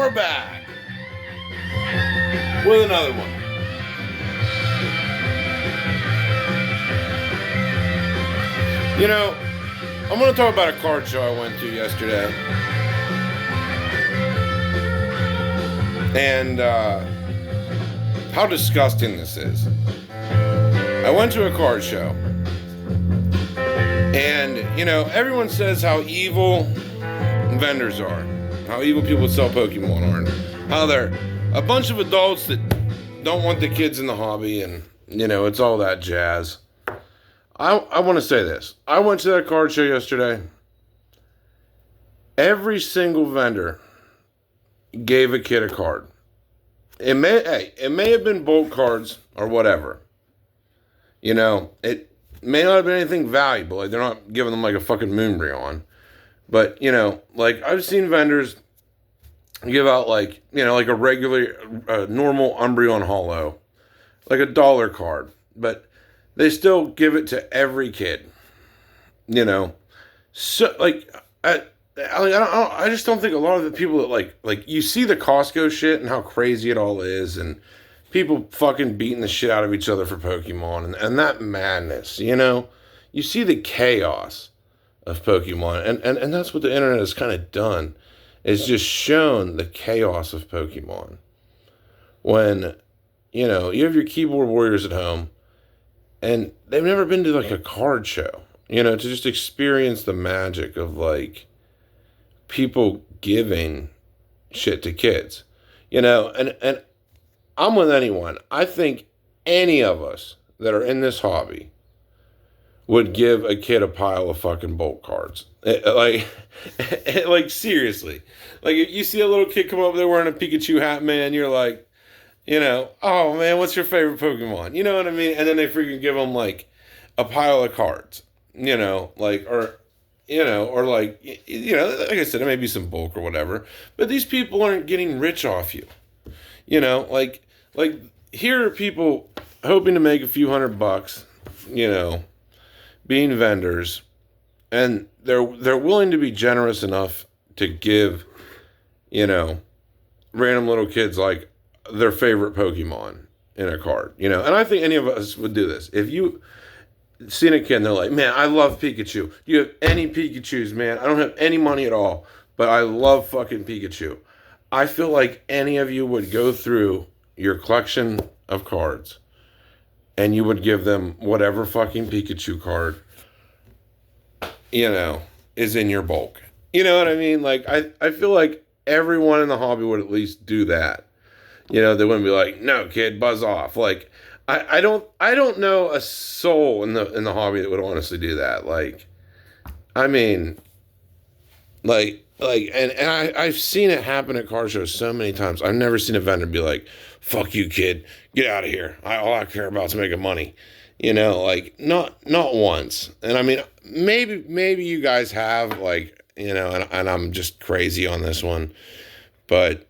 we're back with another one. You know, I'm going to talk about a card show I went to yesterday. And how disgusting this is. I went to a card show. And, you know, everyone says how evil vendors are. How evil people that sell Pokemon are. And how they're a bunch of adults that don't want the kids in the hobby. And, you know, it's all that jazz. I want to say this. I went to that card show yesterday. Every single vendor gave a kid a card. It may have been bulk cards or whatever. You know, it may not have been anything valuable. Like, they're not giving them like a fucking Moonbreon. But, you know, like, I've seen vendors give out like, you know, like a regular, normal Umbreon Holo. Like a dollar card. But they still give it to every kid. You know. So, like, I just don't think a lot of the people that like you see the Costco shit and how crazy it all is, and people fucking beating the shit out of each other for Pokemon and that madness, you know? You see the chaos of Pokemon, and that's what the internet has kind of done. It's just shown the chaos of Pokemon. When, you know, you have your keyboard warriors at home, and they've never been to like a card show, you know, to just experience the magic of like people giving shit to kids, you know, and I'm with anyone. I think any of us that are in this hobby would give a kid a pile of fucking bulk cards. Like seriously, like if you see a little kid come up there wearing a Pikachu hat, man, you're like, you know, oh man, what's your favorite Pokemon? You know what I mean? And then they freaking give them like a pile of cards, you know, like, or, you know, or like, you know, like I said, it may be some bulk or whatever, but these people aren't getting rich off you. You know, like here are people hoping to make a few $100, you know, being vendors, and they're willing to be generous enough to give, you know, random little kids like their favorite Pokemon in a card, you know. And I think any of us would do this. If you seen a kid and they're like, man, I love Pikachu. Do you have any Pikachus, man? I don't have any money at all, but I love fucking Pikachu. I feel like any of you would go through your collection of cards and you would give them whatever fucking Pikachu card, you know, is in your bulk. You know what I mean? Like, I feel like everyone in the hobby would at least do that. You know, they wouldn't be like, no, kid, buzz off. Like, I don't know a soul in the hobby that would honestly do that. Like, I mean, and I've seen it happen at car shows so many times. I've never seen a vendor be like, fuck you, kid, get out of here. All I care about is making money. You know, like, not once. And I mean, maybe you guys have, like, you know, and I'm just crazy on this one, but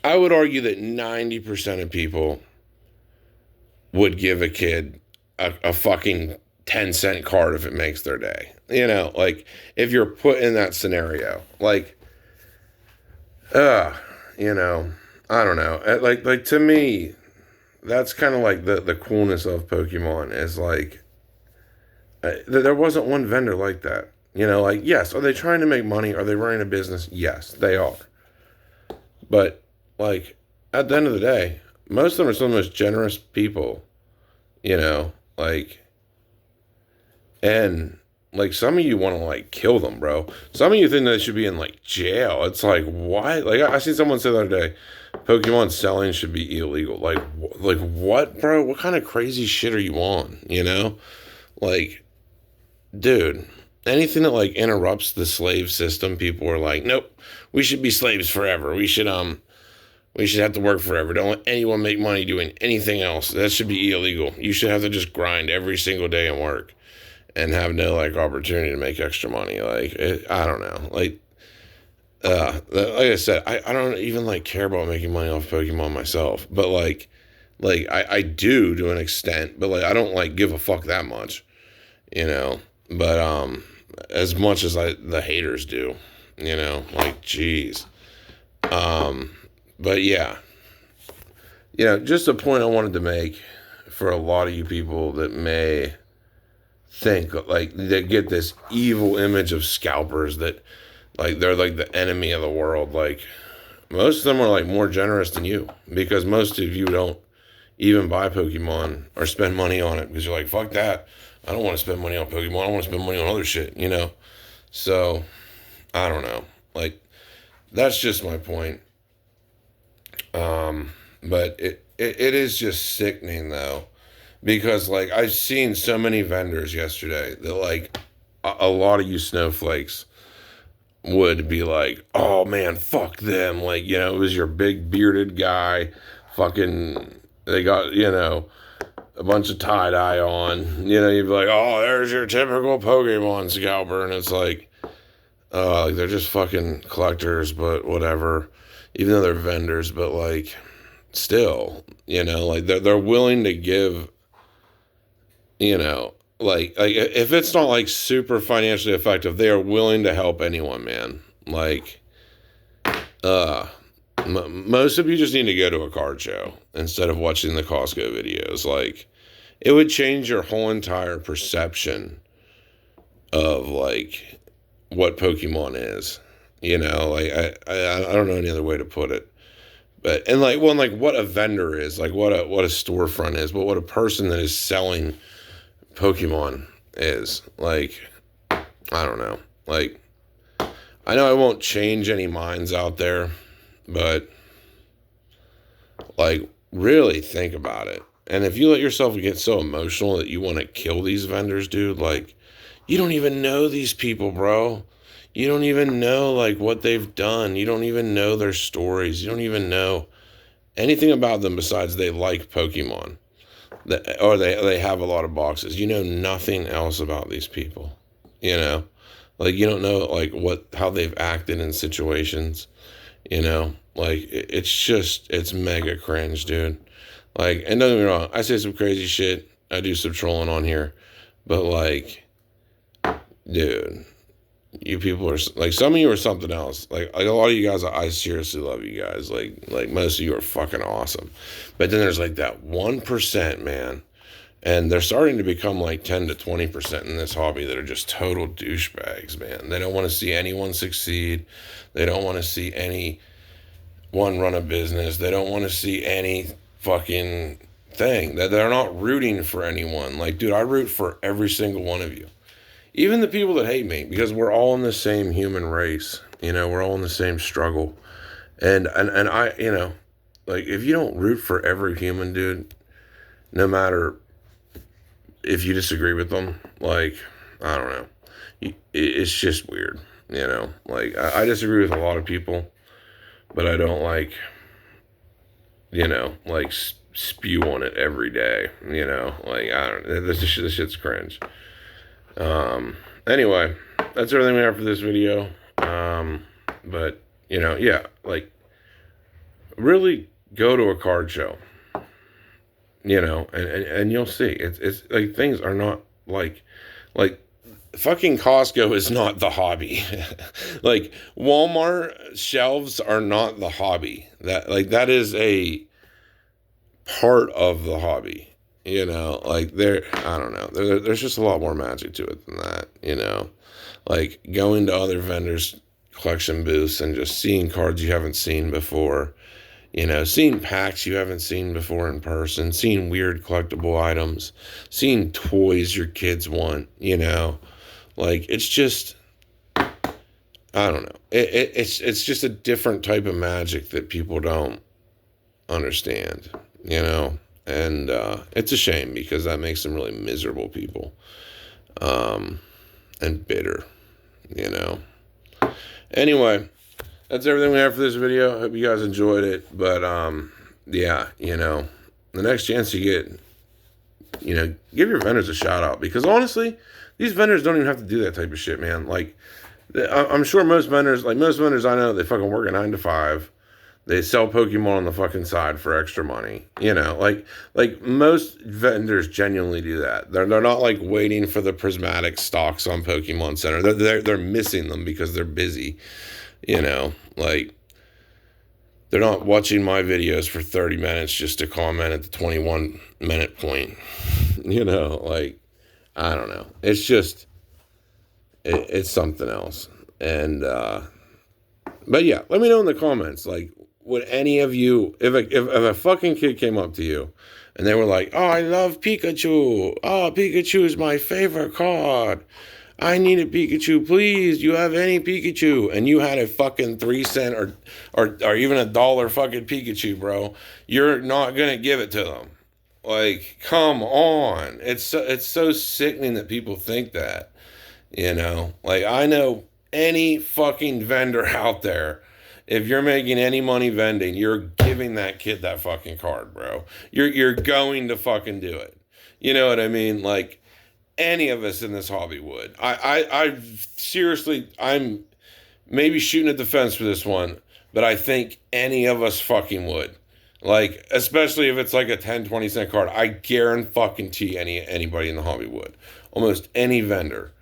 I would argue that 90% of people would give a kid a fucking 10-cent card if it makes their day. You know, like, if you're put in that scenario, like, you know, I don't know. Like to me, that's kind of like the coolness of Pokemon is like, there wasn't one vendor like that. You know, like, yes, are they trying to make money? Are they running a business? Yes, they are. But, like, at the end of the day, most of them are some of the most generous people, you know, like, and, like, some of you want to, like, kill them, bro. Some of you think they should be in, like, jail. It's like, why? Like, I seen someone say the other day, Pokemon selling should be illegal. Like, what, bro? What kind of crazy shit are you on, you know? Like, dude, anything that, like, interrupts the slave system, people are like, nope, we should be slaves forever. We should have to work forever. Don't let anyone make money doing anything else. That should be illegal. You should have to just grind every single day and work and have no, like, opportunity to make extra money. Like, I don't know. Like I said, I don't even, like, care about making money off Pokemon myself. But, like I do to an extent. But, like, I don't, like, give a fuck that much, you know. But as much as the haters do, you know. Like, jeez. But yeah, just a point I wanted to make for a lot of you people that may think like they get this evil image of scalpers that like they're like the enemy of the world. Like most of them are like more generous than you because most of you don't even buy Pokemon or spend money on it because you're like, fuck that. I don't want to spend money on Pokemon. I want to spend money on other shit. So I don't know. Like that's just my point. But it is just sickening though, because like I've seen so many vendors yesterday that like a lot of you snowflakes would be like, oh man, fuck them. Like, it was your big bearded guy, fucking, they got, a bunch of tie-dye on. You'd be like, oh, there's your typical Pokemon scalper. And it's like they're just fucking collectors, but whatever. Even though they're vendors, but like, still, like they're willing to give, like if it's not like super financially effective, they are willing to help anyone, man. Like, most of you just need to go to a card show instead of watching the Costco videos. Like, it would change your whole entire perception of like what Pokemon is. Like I don't know any other way to put it. But and like what a vendor is, like what a storefront is, but what a person that is selling Pokemon is. Like, I don't know. Like, I know I won't change any minds out there, but like really think about it. And if you let yourself get so emotional that you want to kill these vendors, dude, like you don't even know these people, bro. You don't even know like what they've done. You don't even know their stories. You don't even know anything about them besides they like Pokemon. Or they have a lot of boxes. You know nothing else about these people. Like you don't know like how they've acted in situations. Like it's mega cringe, dude. Like, and don't get me wrong, I say some crazy shit. I do some trolling on here, but like, dude, you people are like, some of you are something else. Like a lot of you guys, I seriously love you guys. Like most of you are fucking awesome. But then there's like that 1%, man. And they're starting to become like 10 to 20% in this hobby that are just total douchebags, man. They don't want to see anyone succeed. They don't want to see anyone run a business. They don't want to see any fucking thing. That they're not rooting for anyone. Like, dude, I root for every single one of you. Even the people that hate me, because we're all in the same human race. We're all in the same struggle. And I, like, if you don't root for every human, dude, no matter if you disagree with them, like, I don't know. It's just weird, Like, I disagree with a lot of people, but I don't, like, like, spew on it every day, Like, I don't know. This shit's cringe. Anyway, that's everything we have for this video. But, yeah, like, really go to a card show. And you'll see. It's like things are not like fucking Costco is not the hobby. Like Walmart shelves are not the hobby. That is a part of the hobby. Like I don't know. There's just a lot more magic to it than that. Like going to other vendors' collection booths and just seeing cards you haven't seen before. Seeing packs you haven't seen before in person, seeing weird collectible items, seeing toys your kids want, like it's just, I don't know. It's just a different type of magic that people don't understand, and it's a shame because that makes them really miserable people, and bitter, Anyway. That's everything we have for this video. I hope you guys enjoyed it. But, yeah, the next chance you get, give your vendors a shout out. Because honestly, these vendors don't even have to do that type of shit, man. Like, I'm sure most vendors I know, they fucking work a 9 to 5. They sell Pokemon on the fucking side for extra money. Like most vendors genuinely do that. They're not like waiting for the prismatic stocks on Pokemon Center. They're missing them because they're busy. Like they're not watching my videos for 30 minutes just to comment at the 21-minute point. Like, I don't know. It's just, it's something else. And, but yeah, let me know in the comments, like, would any of you, if a fucking kid came up to you and they were like, oh, I love Pikachu. Oh, Pikachu is my favorite card. I need a Pikachu, please. Do you have any Pikachu? And you had a fucking 3-cent or even $1 fucking Pikachu, bro. You're not gonna give it to them. Like, come on. It's so sickening that people think that. Like, I know any fucking vendor out there. If you're making any money vending, you're giving that kid that fucking card, bro. You're going to fucking do it. You know what I mean? Like, any of us in this hobby would. I seriously, I'm maybe shooting at the fence for this one, but I think any of us fucking would. Like, especially if it's like a 10, 20-cent card. I guarantee anybody in the hobby would. Almost any vendor.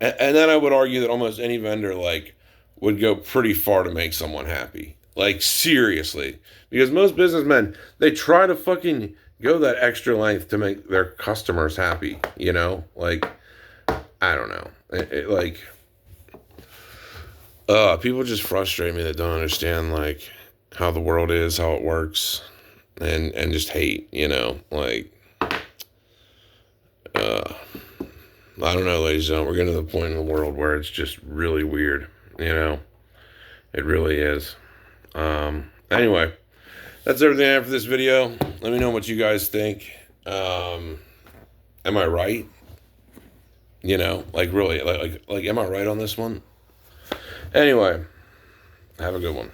And then I would argue that almost any vendor, like, would go pretty far to make someone happy. Like, seriously. Because most businessmen, they try to fucking go that extra length to make their customers happy, Like, I don't know. People just frustrate me that don't understand, like, how the world is, how it works, and just hate, Like, I don't know, ladies and gentlemen. We're getting to the point in the world where it's just really weird, It really is. Anyway, that's everything I have for this video. Let me know what you guys think. Am I right? Like, really, like, am I right on this one? Anyway, have a good one.